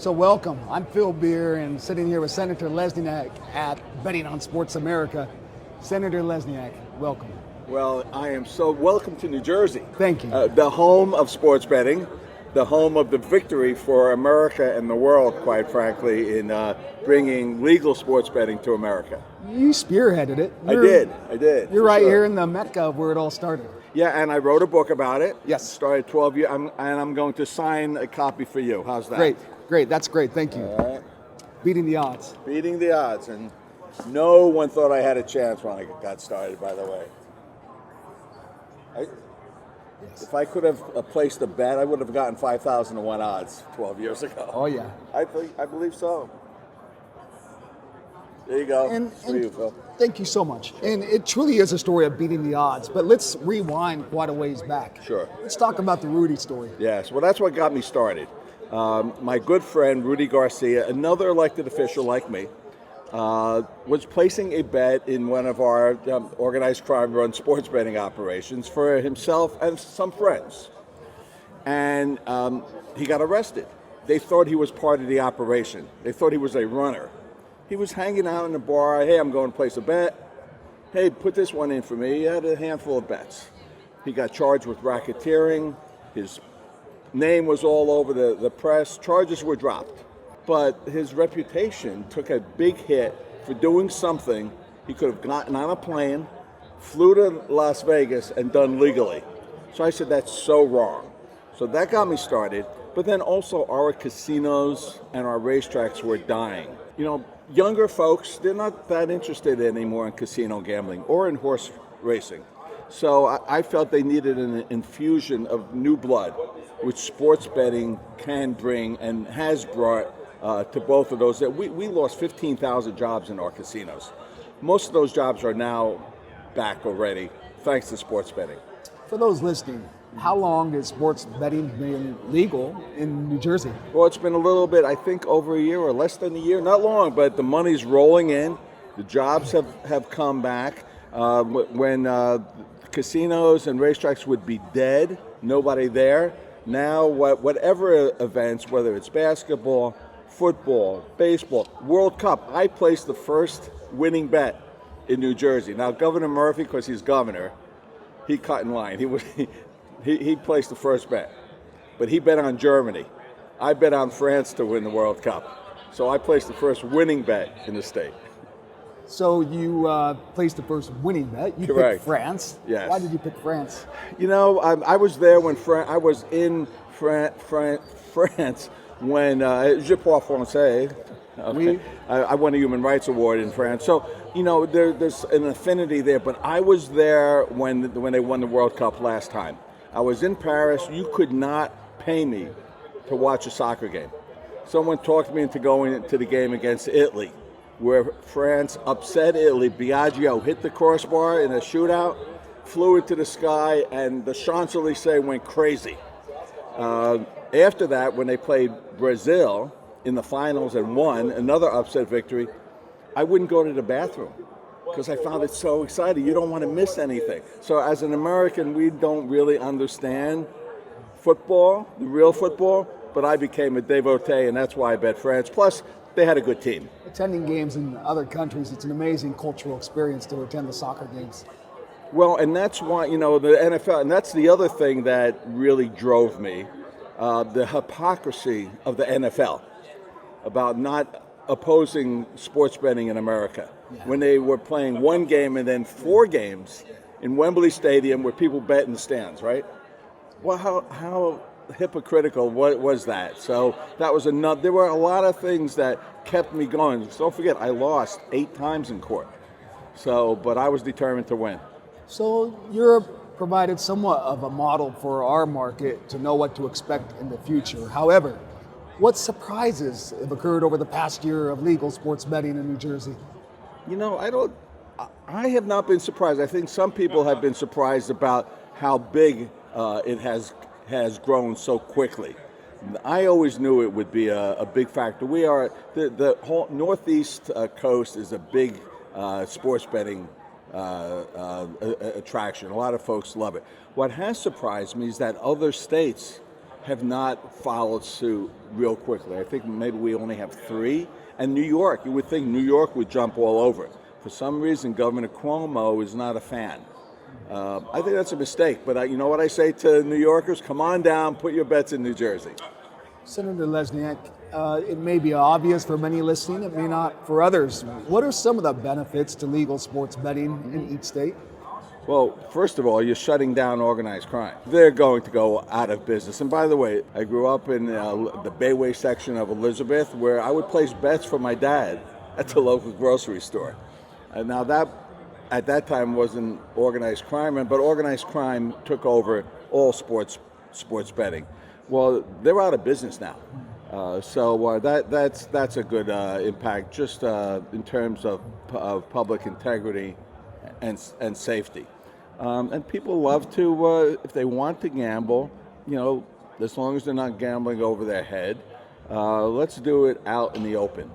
So welcome. I'm Phil Beer and sitting here with Senator Lesniak at Betting on Sports America. Senator Lesniak, welcome. Well, I am so welcome to New Jersey. Thank you. The home of sports betting, the home of the victory for America and the world, quite frankly, in bringing legal sports betting to America. You spearheaded it. I did. You're right here in the Mecca of where it all started. Yeah, and I wrote a book about it. Yes. Started 12 years, and I'm going to sign a copy for you. How's that? Great. That's great. Thank you. All right. Beating the odds. Beating the odds, and no one thought I had a chance when I got started, by the way. If I could have placed a bet, I would have gotten 5,000 to 1 odds 12 years ago. Oh, yeah. I believe so. There you go. And you, Phil. Thank you so much. And it truly is a story of beating the odds, but let's rewind quite a ways back. Sure. Let's talk about the Rudy story. Yes, well, that's what got me started. My good friend, Rudy Garcia, another elected official like me, was placing a bet in one of our organized crime-run sports betting operations for himself and some friends. And he got arrested. They thought he was part of the operation. They thought he was a runner. He was hanging out in the bar. Hey, I'm going to place a bet. Hey, put this one in for me. He had a handful of bets. He got charged with racketeering. His name was all over the press. Charges were dropped. But his reputation took a big hit for doing something he could have gotten on a plane, flew to Las Vegas, and done legally. So I said, that's so wrong. So that got me started. But then also our casinos and our racetracks were dying. You know, younger folks, they're not that interested anymore in casino gambling or in horse racing. So I felt they needed an infusion of new blood, which sports betting can bring and has brought to both of those. We lost 15,000 jobs in our casinos. Most of those jobs are now back already, thanks to sports betting. For those listening, how long has sports betting been legal in New Jersey? Well, it's been a little bit, I think over a year or less than a year. Not long, but the money's rolling in. The jobs have come back. When casinos and racetracks would be dead, nobody there. Now, whatever events, whether it's basketball, football, baseball, World Cup, I placed the first winning bet in New Jersey. Now, Governor Murphy, because he's governor, he cut in line. He placed the first bet, but he bet on Germany. I bet on France to win the World Cup. So I placed the first winning bet in the state. So you placed the first winning bet. You Correct. picked France. Yes. Why did you pick France? You know, I was there when I was in France when Je parle français. Okay. I won a Human Rights Award in France. So, you know, there's an affinity there. But I was there when they won the World Cup last time. I was in Paris. You could not pay me to watch a soccer game. Someone talked me into going to the game against Italy, where France upset Italy. Biagio hit the crossbar in a shootout, flew into the sky, and the Champs-Élysées went crazy. After that, when they played Brazil in the finals and won, another upset victory, I wouldn't go to the bathroom because I found it so exciting. You don't want to miss anything. So as an American, we don't really understand football, the real football, but I became a devotee, and that's why I bet France. Plus, they had a good team. Attending games in other countries, it's an amazing cultural experience to attend the soccer games. Well, and that's why, you know, the NFL, and that's the other thing that really drove me, the hypocrisy of the NFL about not opposing sports betting in America. Yeah. When they were playing one game and then 4 games in Wembley Stadium where people bet in the stands, right? Well, how hypocritical was that? So that was enough. There were a lot of things that kept me going. Don't forget, I lost 8 times in court. So, but I was determined to win. So Europe provided somewhat of a model for our market to know what to expect in the future. However, what surprises have occurred over the past year of legal sports betting in New Jersey? You know, I have not been surprised. I think some people have been surprised about how big it has grown so quickly. I always knew it would be a big factor. We are the whole Northeast coast is a big sports betting attraction. A lot of folks love it. What has surprised me is that other states have not followed suit real quickly. I think maybe we only have 3. And New York, you would think New York would jump all over it. For some reason, Governor Cuomo is not a fan. I think that's a mistake, but you know what I say to New Yorkers? Come on down, put your bets in New Jersey. Senator Lesniak, it may be obvious for many listening, it may not for others. What are some of the benefits to legal sports betting in each state? Well, first of all, you're shutting down organized crime. They're going to go out of business. And by the way, I grew up in the Bayway section of Elizabeth, where I would place bets for my dad at the local grocery store. Now that, at that time, wasn't organized crime, but organized crime took over all sports betting. Well, they're out of business now. So that's a good impact, just in terms of public integrity and safety. And people love to, if they want to gamble, as long as they're not gambling over their head, let's do it out in the open.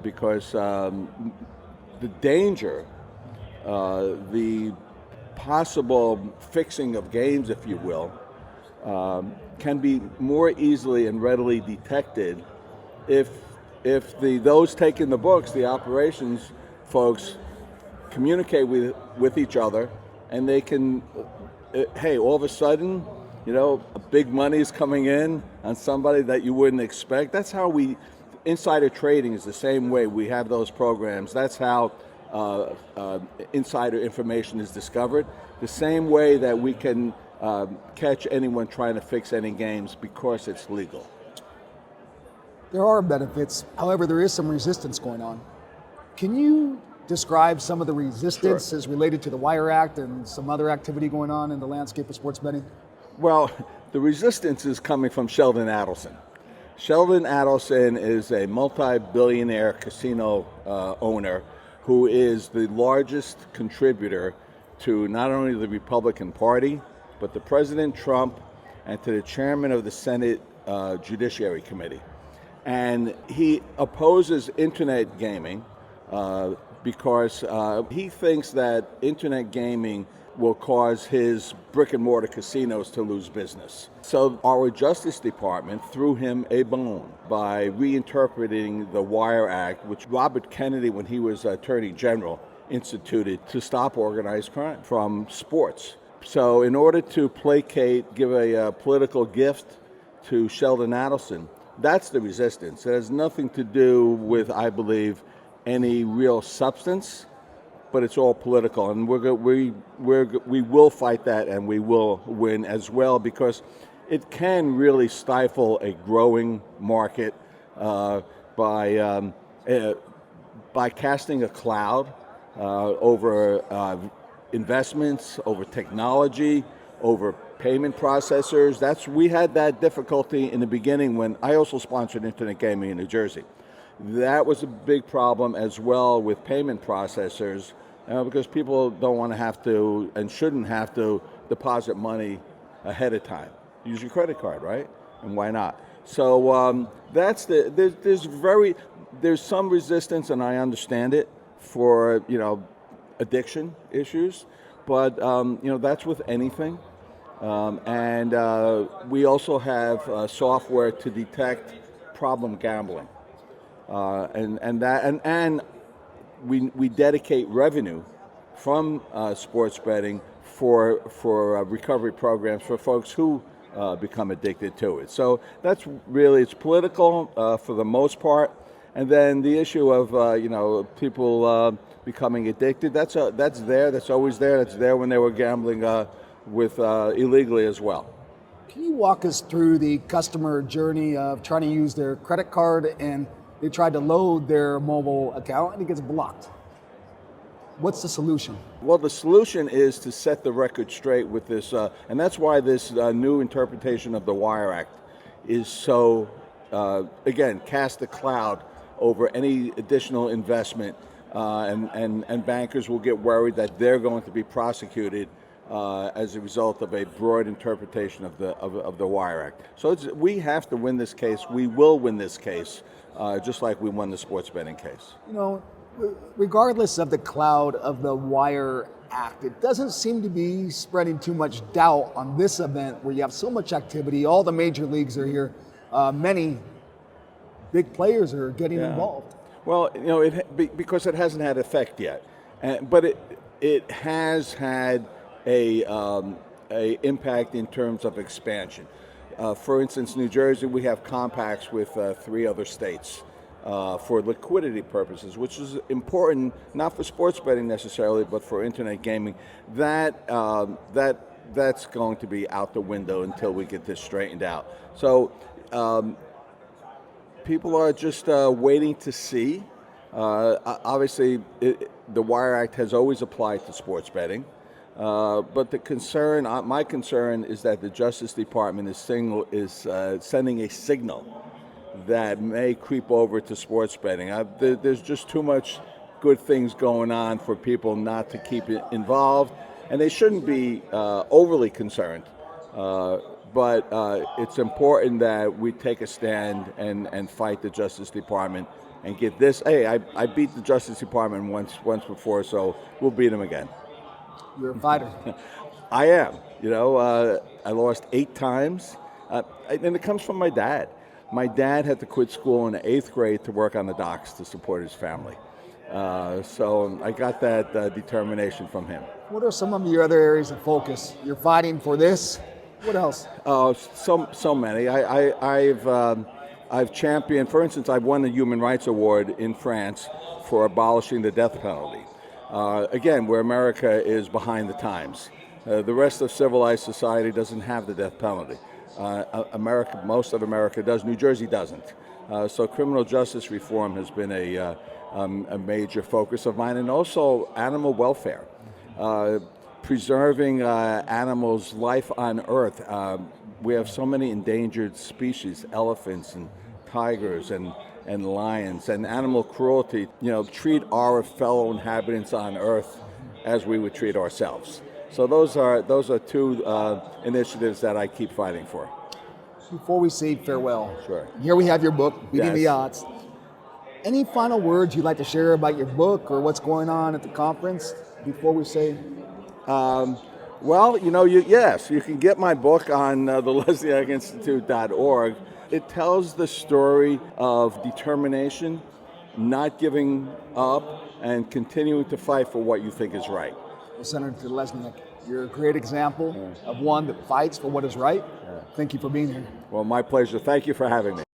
Because the danger, the possible fixing of games, if you will, can be more easily and readily detected if those taking the books, the operations folks, communicate with each other, and they can, hey, all of a sudden, big money is coming in on somebody that you wouldn't expect. That's how insider trading is the same way. We have those programs. That's how insider information is discovered. The same way that we can catch anyone trying to fix any games because it's legal. There are benefits. However, there is some resistance going on. Can you describe some of the resistance as related to the Wire Act and some other activity going on in the landscape of sports betting? Well, the resistance is coming from Sheldon Adelson. Sheldon Adelson is a multi-billionaire casino owner who is the largest contributor to not only the Republican Party, but to President Trump and to the chairman of the Senate Judiciary Committee. And he opposes internet gaming because he thinks that internet gaming will cause his brick and mortar casinos to lose business. So our Justice Department threw him a bone by reinterpreting the Wire Act, which Robert Kennedy, when he was Attorney General, instituted to stop organized crime from sports. So in order to give a political gift to Sheldon Adelson, that's the resistance. It has nothing to do with, I believe, any real substance, but it's all political, and we will fight that, and we will win as well, because it can really stifle a growing market by casting a cloud over investments, over technology, over payment processors. We had that difficulty in the beginning when I also sponsored internet gaming in New Jersey. That was a big problem as well with payment processors, because people don't want to have to and shouldn't have to deposit money ahead of time. Use your credit card, right? And why not? So there's some resistance, and I understand it, for addiction issues, but that's with anything. And we also have software to detect problem gambling. And we dedicate revenue from sports betting for recovery programs for folks who become addicted to it. So it's political for the most part, and then the issue of people becoming addicted. That's there. That's always there. That's there when they were gambling with illegally as well. Can you walk us through the customer journey of trying to use their credit card and they tried to load their mobile account and it gets blocked? What's the solution? Well, the solution is to set the record straight with this, and that's why this new interpretation of the Wire Act is so, again, cast a cloud over any additional investment, and bankers will get worried that they're going to be prosecuted as a result of a broad interpretation of the Wire Act. So we have to win this case. We will win this case, just like we won the sports betting case. Regardless of the cloud of the Wire Act, it doesn't seem to be spreading too much doubt on this event where you have so much activity. All the major leagues are here. Many big players are getting involved. Well, because it hasn't had effect yet, but it has had a impact in terms of expansion. For instance, New Jersey, we have compacts with 3 other states for liquidity purposes, which is important not for sports betting necessarily, but for internet gaming. That's going to be out the window until we get this straightened out. So people are just waiting to see. Obviously, the Wire Act has always applied to sports betting. But the concern, my concern, is that the Justice Department is sending a signal that may creep over to sports betting. There's just too much good things going on for people not to keep it involved, and they shouldn't be overly concerned. But it's important that we take a stand and fight the Justice Department and get this. Hey, I beat the Justice Department once before, so we'll beat them again. You're a fighter. I am. I lost 8 times, and it comes from my dad. My dad had to quit school in the 8th grade to work on the docks to support his family. So I got that determination from him. What are some of your other areas of focus? You're fighting for this. What else? So many. I've championed. For instance, I've won the Human Rights Award in France for abolishing the death penalty. Again, where America is behind the times. The rest of civilized society doesn't have the death penalty. Most of America does. New Jersey doesn't. So criminal justice reform has been a major focus of mine, and also animal welfare, preserving animals' life on Earth. We have so many endangered species: elephants and tigers and lions, and animal cruelty. Treat our fellow inhabitants on Earth as we would treat ourselves. So those are 2 initiatives that I keep fighting for. Before we say farewell, Sure. Here we have your book, Beating the Yes. Odds. Any final words you'd like to share about your book or what's going on at the conference before we say? Well, yes, you can get my book on the LesniakInstitute.org. It tells the story of determination, not giving up, and continuing to fight for what you think is right. Well, Senator Lesniak, you're a great example of one that fights for what is right. Thank you for being here. Well, my pleasure. Thank you for having me.